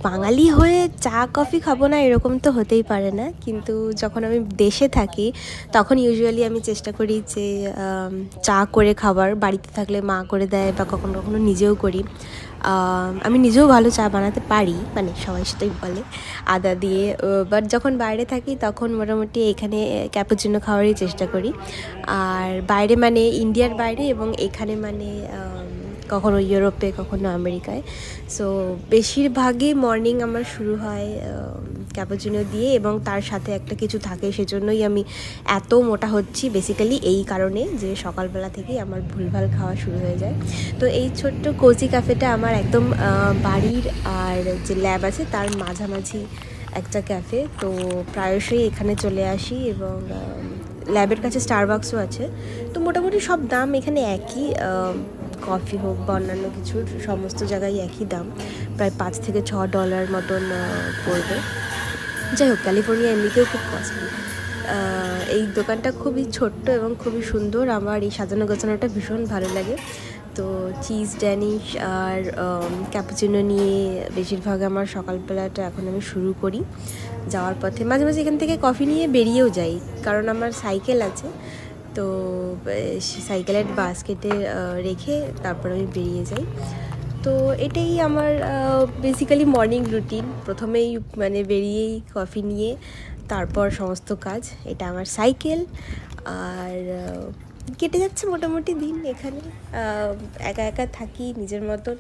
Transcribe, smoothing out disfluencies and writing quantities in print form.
বাঙালি হয়ে চা কফি খাবো না এরকম তো হতেই পারে না, কিন্তু যখন আমি দেশে থাকি তখন ইউজুয়ালি আমি চেষ্টা করি যে চা করে খাবার। বাড়িতে থাকলে মা করে দেয় বা কখনো কখনো নিজেও করি। আমি নিজেও ভালো চা বানাতে পারি, মানে সবাই সেটাই বলে আদা দিয়ে। বাট যখন বাইরে থাকি তখন মোটামুটি এখানে ক্যাপুচিনো খাওয়ারই চেষ্টা করি। আর বাইরে মানে ইন্ডিয়ার বাইরে এবং এখানে মানে কখনো ইউরোপে কখনো আমেরিকায়। সো বেশিরভাগই মর্নিং আমার শুরু হয় ক্যাপুচিনো দিয়ে, এবং তার সাথে একটা কিছু থাকে। সেজন্যই আমি এত মোটা হচ্ছি বেসিক্যালি এই কারণে যে সকালবেলা থেকেই আমার ভুলভাল খাওয়া শুরু হয়ে যায়। তো এই ছোট্ট কোজি ক্যাফেটা আমার একদম বাড়ির আর যে ল্যাব আছে তার মাঝামাঝি একটা ক্যাফে। তো প্রায়শই এখানে চলে আসি, এবং ল্যাবের কাছে স্টারবাক্সও আছে। তো মোটামুটি সব দাম এখানে একই, কফি হোক বা অন্যান্য কিছুর সমস্ত জায়গায় একই দাম, প্রায় $5 থেকে $6 মতন পড়বে। যাই হোক, ক্যালিফোর্নিয়া এমনিতেও খুব কস্টলি। এই দোকানটা খুবই ছোট্ট এবং খুবই সুন্দর। আমার এই সাজানো গোছানোটা ভীষণ ভালো লাগে। তো চিজ ড্যানিশ আর ক্যাপুচিনো নিয়ে বেশিরভাগ আমার সকালবেলাটা এখন আমি শুরু করি। যাওয়ার পথে মাঝে মাঝে এখান থেকে কফি নিয়ে বেরিয়েও যাই, কারণ আমার সাইকেল আছে। তো সাইকেলের বাস্কেটে রেখে তারপর আমি বেরিয়ে যাই। তো এটাই আমার বেসিক্যালি মর্নিং রুটিন। প্রথমেই মানে বেরিয়েই কফি নিয়ে তারপর সমস্ত কাজ। এটা আমার সাইকেল। আর কেটে যাচ্ছে মোটামুটি দিন এখানে। একা একা থাকি নিজের মতন।